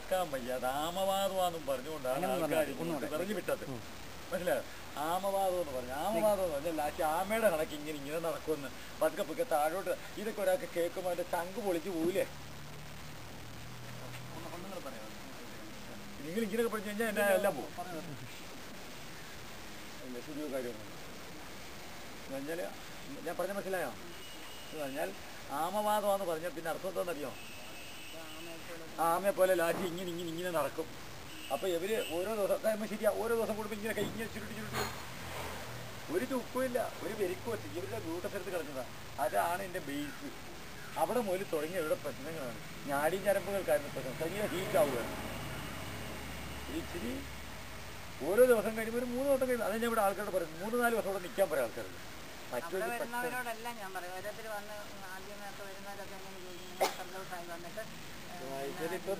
കേൾക്കാൻ വയ്യ. അത് ആമവാദമാണെന്നും പറഞ്ഞുകൊണ്ടാണ് ആൾക്കാർ പറഞ്ഞു വിട്ടത്. മനസ്സിലായോ? ആമവാദം എന്ന് പറഞ്ഞു. ആമവാദം എന്ന് പറഞ്ഞാൽ ലാസ്റ്റ് ആമയുടെ കണക്ക് ഇങ്ങനെ നടക്കുമെന്ന് പതുക്കെ പതുക്കെ താഴോട്ട്. ഇതൊക്കെ ഒരാൾക്ക് കേൾക്കുമ്പോൾ അതിന്റെ ചങ്ക് പൊളിച്ച് പോവില്ലേ? നിങ്ങൾ ഇങ്ങനെയൊക്കെ പഠിച്ചു കഴിഞ്ഞാൽ എന്നെ എല്ലാം പോകും. ശരിയോ കാര്യമൊന്നും പറഞ്ഞാൽ ഞാൻ പറഞ്ഞ മനസ്സിലായോ? എന്ന് പറഞ്ഞാൽ ആമവാദമാണെന്ന് പറഞ്ഞാൽ പിന്നെ അർത്ഥം എന്താണെന്നറിയോ? ആമയെ പോലെ ലാറ്റി ഇങ്ങനെ നടക്കും. അപ്പോൾ ഇവർ ഓരോ ദിവസം ശരിയാ, ഓരോ ദിവസം കൂടുമ്പോൾ ഇങ്ങനെ ചുരുട്ടി ഒരു ചുക്കുമില്ല, ഒരു വെരിക്കോച്ച് ഇവരുടെ ഗ്ലൂട്ടസെടുത്ത് കിടന്നതാണ്. അതാണ് എൻ്റെ ബേസ്. അവിടെ മുതൽ തുടങ്ങിയ ഇവിടെ പ്രശ്നങ്ങളാണ്. ഞാടി ഞരമ്പുകൾക്കായിരുന്നു പ്രശ്നം. ശരീരം ഹീറ്റാവുകയാണ്. ഇച്ചിരി ഓരോ ദിവസം കഴിയുമ്പോൾ ഒരു 3 ദിവസം കഴിയുമ്പോൾ അത് ഞാൻ ഇവിടെ ആൾക്കാരോട് പറയും. 3-4 ദിവസം ഇവിടെ നിൽക്കാൻ പറയാം ആൾക്കാർക്ക്. മറ്റൊരു വരുന്നവരോടെല്ലാം ഞാൻ പറയും, ഓരോരുത്തർ വന്ന് ആദ്യമൊക്കെ വരുന്നവരൊക്കെ എങ്ങനെ ചോദിക്കും, സന്തോഷമായി വന്നിട്ട് വൈദ്യരിപ്പോ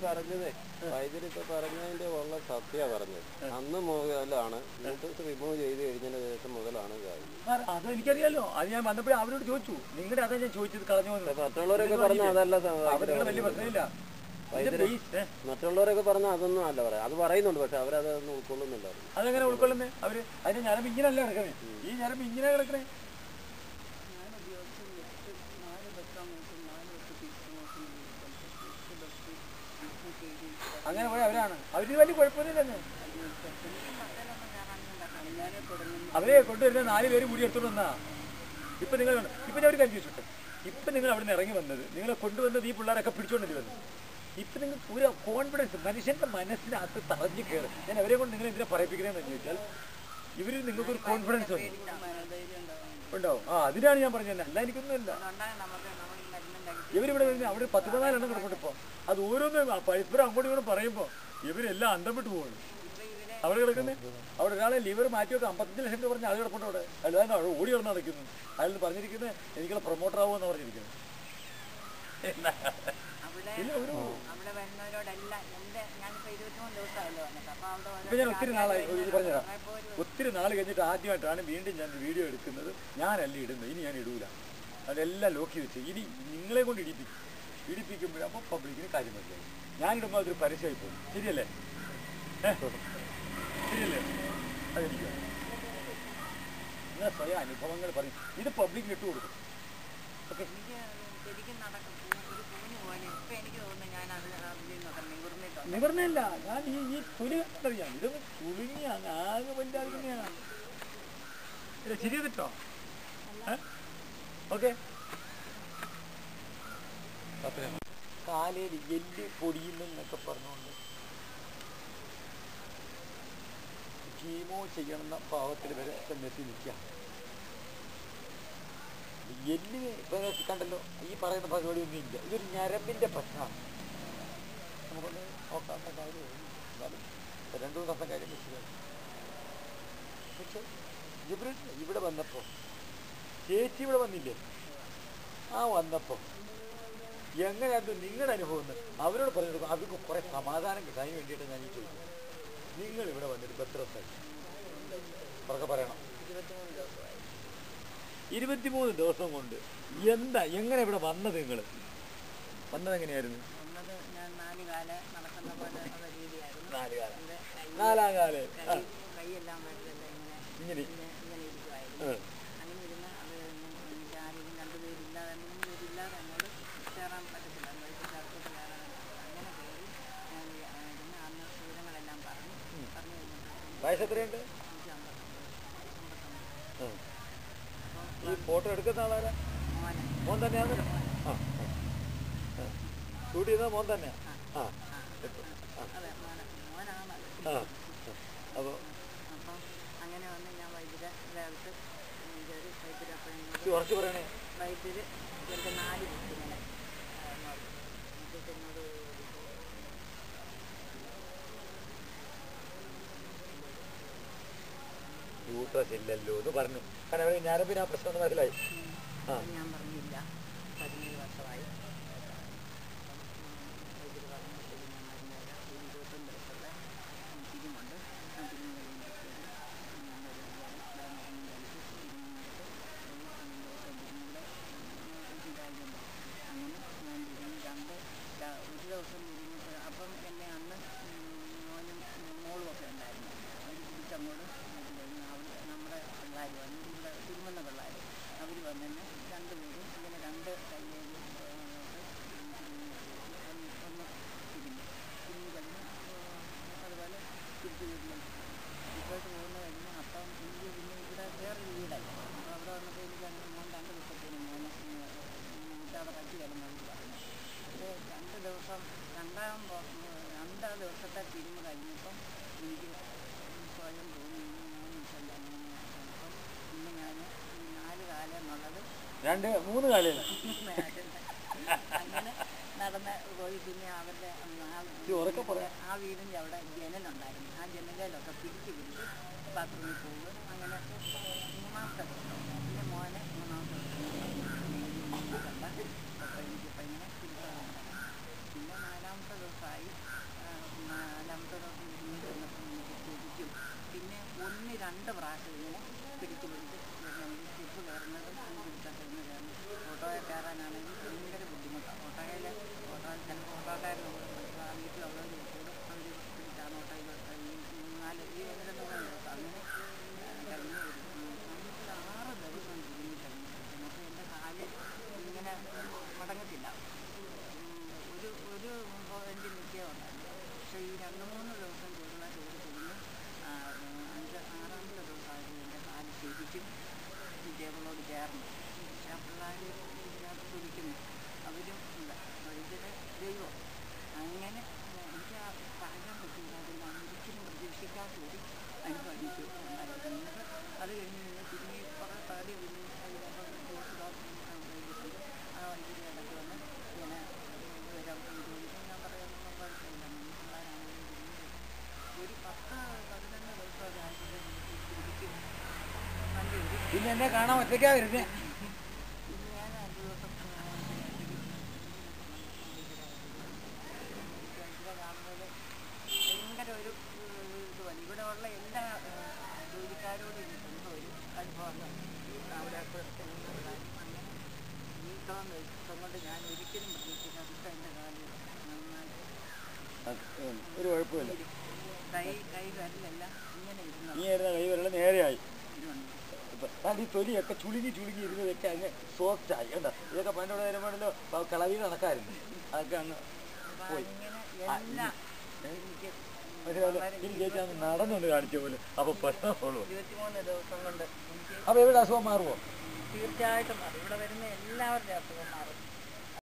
പറഞ്ഞതിന്റെ ഉള്ള സത്യ പറഞ്ഞത്. അന്ന് മുതലാണ് ഗ്ലൂക്കോസ് റിമൂവ് ചെയ്ത് കഴിഞ്ഞതിന് ശേഷം മുതലാണ് കാര്യം. അത് എനിക്കറിയാലോ. അത് ഞാൻ വന്നപ്പോഴേ അവരോട് ചോദിച്ചു. നിങ്ങളുടെ അതാ ഞാൻ ചോദിച്ചത്. കളഞ്ഞു മറ്റുള്ളവരൊക്കെ പറഞ്ഞ അതല്ല, വലിയ പ്രശ്നമില്ല. മറ്റുള്ളവരൊക്കെ പറഞ്ഞ അതൊന്നും അല്ല പറയാം. അത് പറയുന്നുണ്ട്, പക്ഷെ അവരതൊന്നും ഉൾക്കൊള്ളുന്നില്ല. അതെങ്ങനെ ഉൾക്കൊള്ളുന്നേ? അവര് അതിന്റെ ഞരമ്പ് ഇങ്ങനല്ല കിടക്കണേ. ഈ ഞരമ്പ് ഇങ്ങനെ കിടക്കണേ. അങ്ങനെ പോയി അവരാണ്. അവര് വലിയ കുഴപ്പമൊന്നുമില്ലെന്ന്. അവരെ കൊണ്ടുവരുന്ന 4 പേര് കൂടി എടുത്തോണ്ട് വന്നാ. ഇപ്പൊ നിങ്ങൾ ഇപ്പൊ ഞാൻ ഒരു കാര്യം ചോദിച്ചോട്ടെ. ഇപ്പൊ നിങ്ങൾ അവിടെ നിന്ന് ഇറങ്ങി വന്നത്, നിങ്ങളെ കൊണ്ടുവന്നത് ഈ പിള്ളേരൊക്കെ പിടിച്ചോണ്ടി വന്നു. ഇപ്പൊ നിങ്ങൾക്ക് ഒരു കോൺഫിഡൻസ് മനുഷ്യന്റെ മനസ്സിനകത്ത് തറഞ്ഞു കയറും. ഞാൻ അവരെ കൊണ്ട് നിങ്ങൾ എന്തിനാ പറയിപ്പിക്കണമെന്ന് ചോദിച്ചാൽ ഇവരിൽ നിങ്ങൾക്കൊരു കോൺഫിഡൻസ് ഉണ്ടാവും. അതിനാണ് ഞാൻ പറഞ്ഞത്. അല്ല എനിക്കൊന്നുമില്ല. ഇവരിവിടെ വരുന്നത് അവിടെ 10-14 എണ്ണം കിടപ്പുണ്ട്. ഇപ്പോൾ അത് ഓരോന്നും പരസ്പരം അങ്ങോട്ടും ഇങ്ങോട്ടും പറയുമ്പോൾ ഇവരെല്ലാം അന്തം വിട്ട് പോകുന്നു. അവിടെ കിടക്കുന്നത് അവിടെ ഒരാളെ ലിവർ മാറ്റി വെക്കാം 55 ലക്ഷം രൂപ പറഞ്ഞ ആൾ കിടപ്പുണ്ട് അവിടെ. അല്ലാതെ അവിടെ ഓടി കിടന്ന് നടക്കുന്നു. അയാൾ പറഞ്ഞിരിക്കുന്നത് എനിക്കുള്ള പ്രൊമോട്ടർ ആവുമെന്ന് പറഞ്ഞിരിക്കുന്നത്. ഇപ്പൊ ഞാൻ ഒത്തിരി നാളായി പറഞ്ഞുതരാം. ഒത്തിരി നാൾ കഴിഞ്ഞിട്ട് ആദ്യമായിട്ടാണ് വീണ്ടും ഞാൻ വീഡിയോ എടുക്കുന്നത്. ഞാനല്ല ഇടുന്നത്. ഇനി ഞാൻ ഇടൂല. അതെല്ലാം ലോക്കി വെച്ച് ഇനി നിങ്ങളെ കൊണ്ട് ഇടിപ്പിക്കുമ്പോഴപ്പോൾ പബ്ലിക്കിന് കാര്യം മനസ്സിലായി. ഞാനിടുമ്പോൾ അതൊരു പരസ്യമായി പോകും. ശരിയല്ലേ? ശരിയല്ലേ? അതെനിക്ക് നിങ്ങൾ സ്വയം അനുഭവങ്ങൾ പറയും. ഇത് പബ്ലിക്കിന് ഇട്ട് കൊടുക്കും. ഓക്കെ, നിവർന്നല്ല. ഞാൻ ഈ തൊലി അറിയാം. ഇതൊന്ന് കുലുങ്ങി ആകെ വല്ലാതിങ്ങനെയാണ്. ശരി കിട്ടോ? ഓക്കെ. കാലയിൽ എല്ല് പൊടിയുന്നൊക്കെ പറഞ്ഞുകൊണ്ട് കീമോ ചെയ്യണമെന്ന പാവത്തിൽ വരെ എത്തി നിൽക്കുക. എല്ലിന് ഇപ്പം കണ്ടല്ലോ, ഈ പറയുന്ന പരിപാടി ഒന്നും ഇല്ല. ഇതൊരു ഞരമ്പിൻ്റെ പ്രശ്നമാണ്. നമുക്കൊന്ന് നോക്കാത്ത കാര്യമാണ്. എന്നാലും 2-3 ദിവസം കാര്യം വെച്ചാൽ പക്ഷെ ഇവിടെ വന്നപ്പോൾ ചേച്ചി ഇവിടെ വന്നില്ലേ? വന്നപ്പോൾ എങ്ങനെയായിരുന്നു നിങ്ങളുടെ അനുഭവം എന്ന് അവരോട് പറഞ്ഞു. അവർക്ക് കുറേ സമാധാനം കിട്ടാൻ വേണ്ടിയിട്ട് ഞാൻ ഈ ചോദിക്കും. നിങ്ങൾ ഇവിടെ വന്നിട്ട് ഇപ്പോൾ എത്ര ദിവസമായി? അവർക്ക് പറയണം. 23 ദിവസം കൊണ്ട് എങ്ങനെ ഇവിടെ വന്നത്? നിങ്ങൾ വന്നത് എങ്ങനെയായിരുന്നു? 4 കാല് ഇങ്ങനെ വയസ്സ് എത്രയുണ്ട്? ഈ ഫോട്ടോ എടുക്കുന്ന ആളാരാ? മോൻ തന്നെയാണ്? ഷൂട്ട് ചെയ്താൽ മോൻ തന്നെയാ? അപ്പോൾ കുറച്ച് പറയണേ. യൂട്രസ് ഇല്ലല്ലോ എന്ന് പറഞ്ഞു. കാരണം അവർ ഞാനപ്പിന് ആ പ്രശ്നം മനസ്സിലായി. ഞാൻ പറഞ്ഞില്ല. 17 വർഷമായി. ഒരു ദിവസം അപ്പം എന്നെ അന്ന് 3 കാലയില്ല. അങ്ങനെ നടന്ന് പോയി. പിന്നെ അവരുടെ ആ വീടിൻ്റെ അവിടെ ജനലുണ്ടായിരുന്നു. ആ ജനലിലൊക്കെ പിടിച്ച് ബാത്റൂമിൽ പോകും. അങ്ങനെ 3-ാമത്തെ ദിവസം എൻ്റെ മോനെ 3-ാമത്തെ ദിവസം കണ്ട എനിക്കിപ്പോൾ ഇങ്ങനെ പിടിച്ചതുണ്ട്. പിന്നെ 4-ാമത്തെ ദിവസമായി. 4-ാമത്തെ ദിവസം വീട്ടിൽ ചെന്നപ്പോൾ എനിക്ക് ശരിക്കും പിന്നെ 1-2 പ്രാവശ്യം ഇങ്ങനെ പിടിച്ച് സ്റ്റെപ്പ് കയറുന്നതും പിടിച്ചൊക്കെ ഇന്ന് കയറുന്നു. ഓട്ടോയിൽ കയറാനാണെങ്കിൽ ഭയങ്കര ബുദ്ധിമുട്ടാണ്. ഓട്ടോയിൽ ചിലപ്പോൾ ഓട്ടോക്കാരൻ വീട്ടിലുള്ളവർ കൂടും. അവർ പിടിച്ചാണ് ഓട്ടോയിൽ 4 ഈ 1-2 ദിവസം അങ്ങനെ കഴിഞ്ഞ് വരും. 5-6 ദിവസം തിരിഞ്ഞ് കഴിഞ്ഞു. അപ്പോൾ എൻ്റെ കാല് ഇങ്ങനെ മടങ്ങത്തില്ല. ഒരു പോയിൻ്റ് നിൽക്കുക ഉണ്ടായിരുന്നു. പക്ഷേ ഈ 2-3 ദിവസം കൂടുതലായിട്ട് തിരിഞ്ഞ് 5-6-ാമത്തെ ദിവസമായിരുന്നു എൻ്റെ കാല് ശരിക്കും ടേബിളോട് ചേർന്നു. പക്ഷേ ആ പിള്ളേർ ഇതിനകത്ത് പിടിക്കുന്നു. അവരും ഇല്ല. ഇതിന് ദൈവം അങ്ങനെ എനിക്ക് ആ പറയാൻ പറ്റില്ല. അതിൽ ഒരിക്കലും പ്രതീക്ഷിക്കാത്ത ഒരു അനുഭവം എനിക്ക് ഉണ്ടായിരുന്നു. അത് കഴിഞ്ഞ് നിന്ന് പിന്നെ കുറേ തടി പിന്നെ അതിനൊക്കെ വൈകിട്ടുണ്ട്. ആ വൈകിട്ട് ഇടയ്ക്ക് വന്ന് ഇങ്ങനെ ചോദിക്കും. ഞാൻ പറയാനൊന്നും കുഴപ്പമില്ല. പിള്ളേരാണെങ്കിലും ഒരു 10-11 ദിവസം ഒരാഴ്ച ശരിക്കും നല്ലൊരു. പിന്നെ എന്നെ കാണാൻ ഒറ്റയ്ക്കാ വരുന്നേ. ഞാൻ 5 ദിവസം കാണുന്നത് ഭയങ്കര ഒരു ഇതുപോലെ. ഇവിടെ ഉള്ള എല്ലാ ജോലിക്കാരോടും എനിക്കുള്ള ഒരു അനുഭവമാണ്. അവിടെ അങ്ങനെ ജീവിക്കണമെന്ന് ഇഷ്ടം കൊണ്ട് ഞാൻ ഒരിക്കലും പ്രതീക്ഷിക്കാത്ത ഇപ്പം എൻ്റെ കാലിൽ നന്നായിട്ട് ഒരു കുഴപ്പമില്ല. കൈ വരലെല്ലാം ഇങ്ങനെ ഇരുന്നു. നീ ആയിരുന്ന കൈ വരൽ നേരെയായി. ഈ തൊലിയൊക്കെ ചുളുങ്ങി ഇരുന്നതൊക്കെ അങ്ങ് സോഫ്റ്റായി. കണ്ടോ? ഇതൊക്കെ പണ്ടോടെ വരുമ്പോഴല്ലോ കളവി നടക്കായിരുന്നു. അതൊക്കെ അങ്ങ് പോയി. ചേച്ചി അന്ന് നടന്നുകൊണ്ട് കാണിച്ച പോലെ. അപ്പോൾ പ്രശ്നമുള്ളൂ. 23 ദിവസം കൊണ്ട് എനിക്ക് അപ്പോൾ എവിടെ അസുഖം മാറുമോ? തീർച്ചയായിട്ടും മാറും. ഇവിടെ വരുന്ന എല്ലാവരുടെയും അസുഖം മാറും.